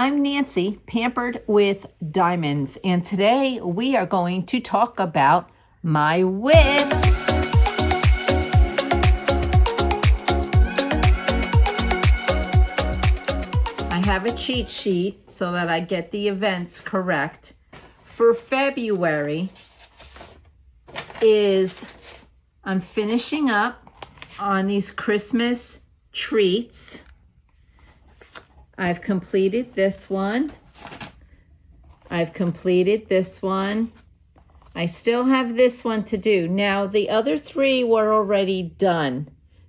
I'm Nancy, Pampered with Diamonds, and today we are going to talk about my whip. I have a cheat sheet so that I get the events correct. For February I'm finishing up on these Christmas treats. I've completed this one. I've completed this one. I still have this one to do. Now, the other three were already done.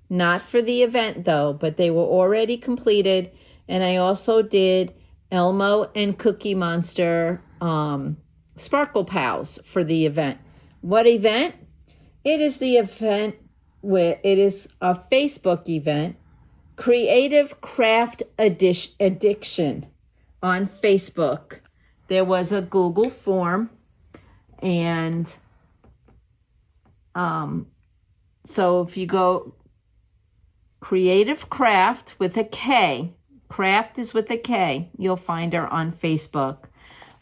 Not for the event, though, but they were already completed. And I also did Elmo and Cookie Monster Sparkle Pals for the event. What event? It is the event where it is a Facebook event. Creative Craft Addiction on Facebook. There was a Google form, and so if you go Creative Craft with a K, Craft is with a K, you'll find her on Facebook.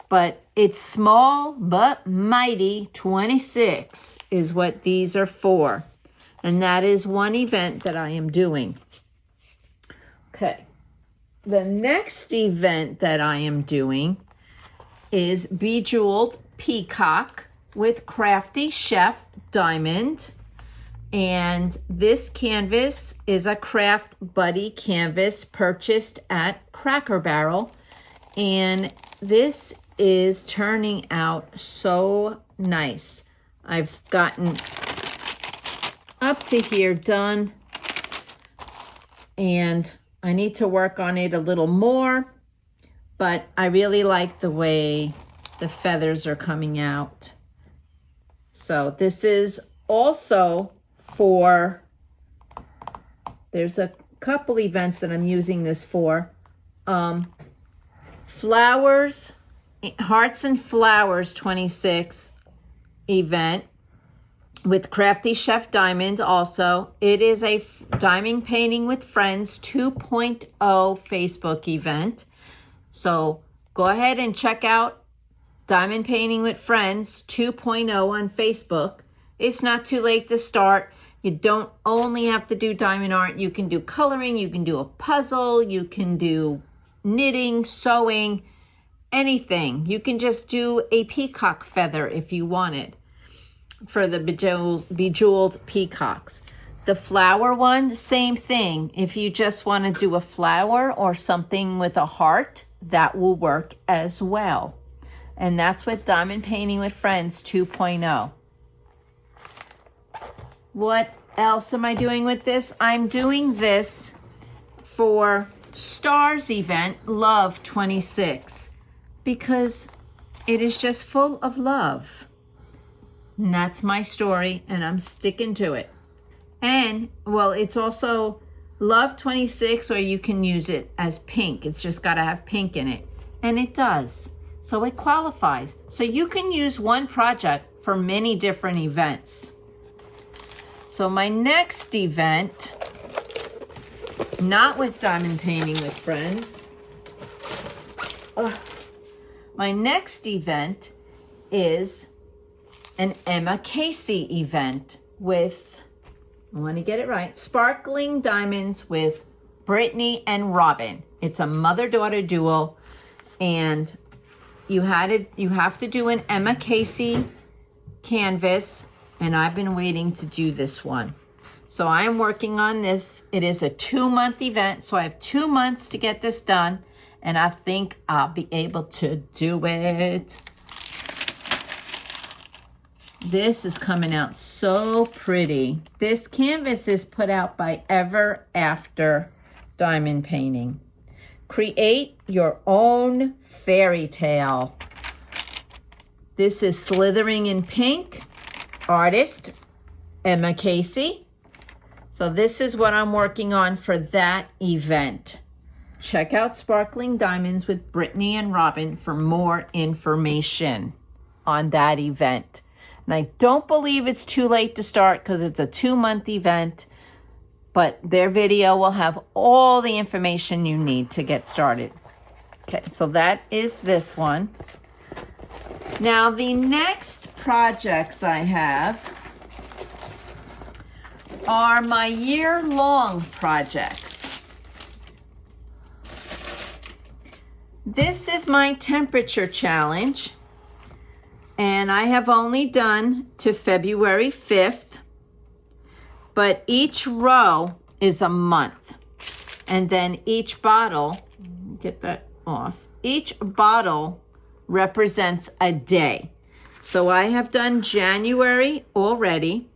But it's small but mighty 26 is what these are for. And that is one event that I am doing. Okay, the next event that I am doing is Bejeweled Peacock with Crafty Chef Diamond. And this canvas is a Craft Buddy canvas purchased at Cracker Barrel. And this is turning out so nice. I've gotten up to here done, and I need to work on it a little more, but I really like the way the feathers are coming out. So this is also for, there's a couple events that I'm using this for. Flowers, Hearts and Flowers 26 event with Crafty Chef Diamond also. It is a Diamond Painting with Friends 2.0 Facebook event. So go ahead and check out Diamond Painting with Friends 2.0 on Facebook. It's not too late to start. You don't only have to do diamond art. You can do coloring, you can do a puzzle, you can do knitting, sewing, anything. You can just do a peacock feather if you wanted for the Bejeweled Peacocks. The flower one, same thing. If you just want to do a flower or something with a heart, that will work as well. And that's with Diamond Painting with Friends 2.0. What else am I doing with this? I'm doing this for Stars event, Love 26, because it is just full of love. And that's my story, and I'm sticking to it. And, well, it's also Love 26, or you can use it as pink. It's just got to have pink in it. And it does. So it qualifies. So you can use one project for many different events. So my next event, not with Diamond Painting with Friends. My next event is an Emma Casey event with, I want to get it right, Sparkling Diamonds with Brittany and Robin. It's a mother-daughter duo, and you have to do an Emma Casey canvas, and I've been waiting to do this one. So I am working on this. It is a 2-month event, so I have 2 months to get this done, and I think I'll be able to do it. This is coming out so pretty. This canvas is put out by Ever After Diamond Painting. Create your own fairy tale. This is Slithering in Pink. Artist, Emma Casey. So this is what I'm working on for that event. Check out Sparkling Diamonds with Brittany and Robin for more information on that event. And I don't believe it's too late to start because it's a 2-month event, but their video will have all the information you need to get started. Okay, so that is this one. Now the next projects I have are my year-long projects. This is my temperature challenge, and I have only done to February 5th, but each row is a month. And then each bottle, get that off, each bottle represents a day. So I have done January already.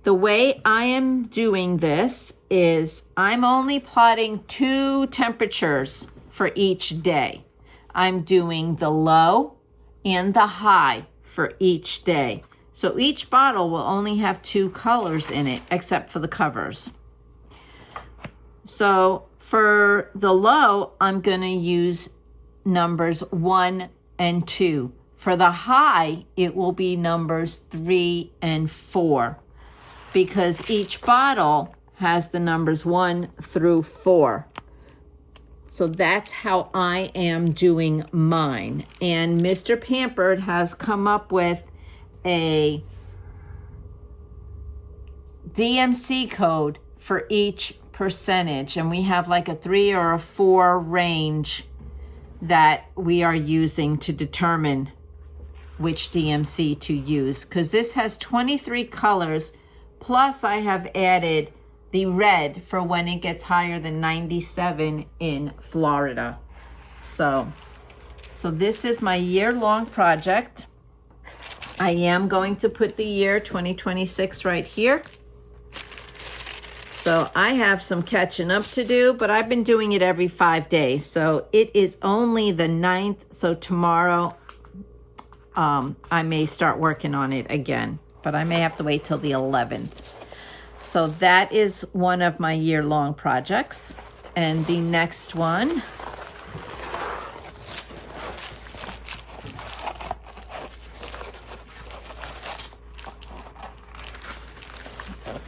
The way I am doing this is I'm only plotting 2 temperatures for each day. I'm doing the low and the high for each day. So each bottle will only have 2 colors in it, except for the covers. So for the low, I'm gonna use numbers 1 and 2. For the high, it will be numbers 3 and 4, because each bottle has the numbers 1 through 4. So that's how I am doing mine. And Mr. Pampered has come up with a DMC code for each percentage. And we have like a 3 or a 4 range that we are using to determine which DMC to use. Because this has 23 colors, plus I have added the red for when it gets higher than 97 in Florida. So this is my year-long project. I am going to put the year 2026 right here. So I have some catching up to do, but I've been doing it every 5 days. So it is only the 9th. So tomorrow I may start working on it again, but I may have to wait till the 11th. So that is one of my year-long projects. And the next one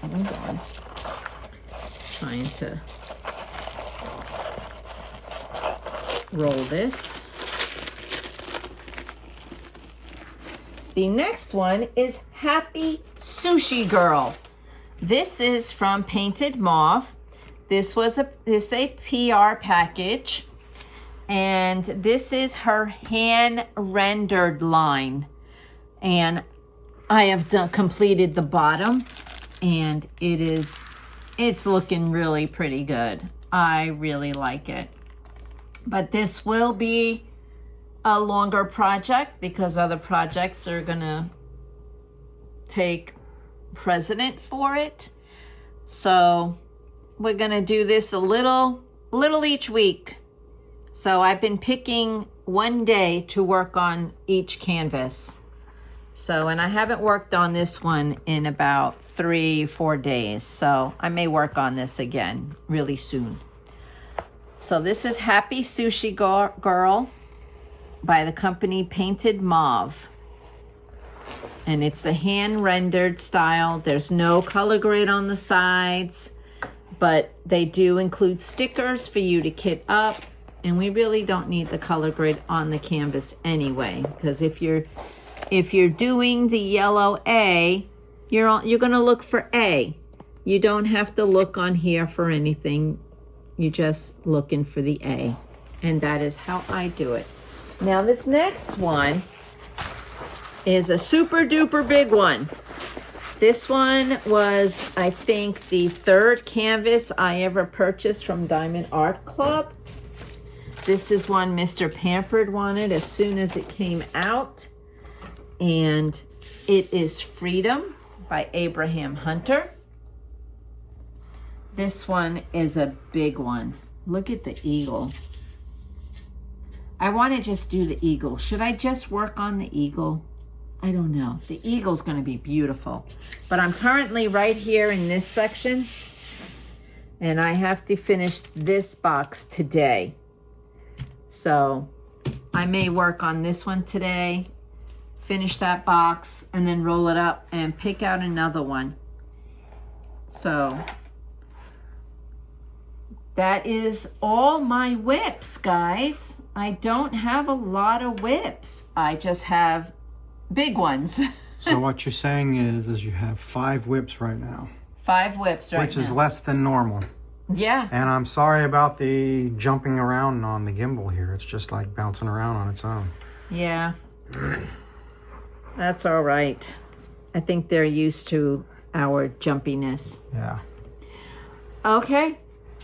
hold on. Trying to roll this. The next one is Happy Sushi Girl. This is from Painted Maeve. This is a PR package, and this is her hand rendered line. And I have completed the bottom, and it's looking really pretty good. I really like it. But this will be a longer project because other projects are gonna take precedent for it. So we're gonna do this a little each week. So I've been picking one day to work on each canvas. So, and I haven't worked on this one in about 3-4 days. So I may work on this again really soon. So this is Happy Sushi Girl by the company Painted Maeve. And it's the hand-rendered style. There's no color grade on the sides, but they do include stickers for you to kit up. And we really don't need the color grade on the canvas anyway, because if you're doing the yellow A, you're gonna look for A. You don't have to look on here for anything. You're just looking for the A. And that is how I do it. Now this next one is a super duper big one. This one was, I think, the 3rd canvas I ever purchased from Diamond Art Club. This is one Mr. Pampered wanted as soon as it came out. And it is Freedom by Abraham Hunter. This one is a big one. Look at the eagle. I want to just do the eagle. Should I just work on the eagle? I don't know. The eagle's going to be beautiful. But I'm currently right here in this section, and I have to finish this box today. So I may work on this one today, finish that box, and then roll it up and pick out another one. So that is all my whips, guys. I don't have a lot of whips. I just have big ones. So what you're saying is you have 5 whips right now. 5 whips right now. Which is less than normal. Yeah. And I'm sorry about the jumping around on the gimbal here. It's just like bouncing around on its own. Yeah. That's all right. I think they're used to our jumpiness. Yeah. Okay.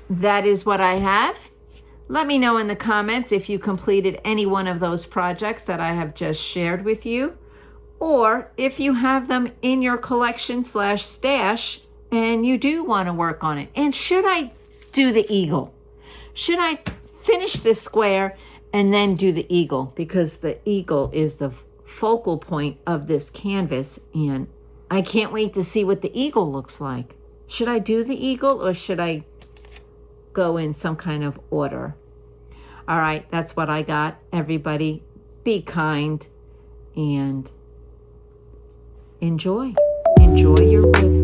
That is what I have. Let me know in the comments if you completed any one of those projects that I have just shared with you, or if you have them in your collection / stash and you do want to work on it. And should I do the eagle? Should I finish this square and then do the eagle? Because the eagle is the focal point of this canvas, and I can't wait to see what the eagle looks like. Should I do the eagle or should I go in some kind of order? All right, that's what I got. Everybody, be kind and enjoy. Enjoy your whip.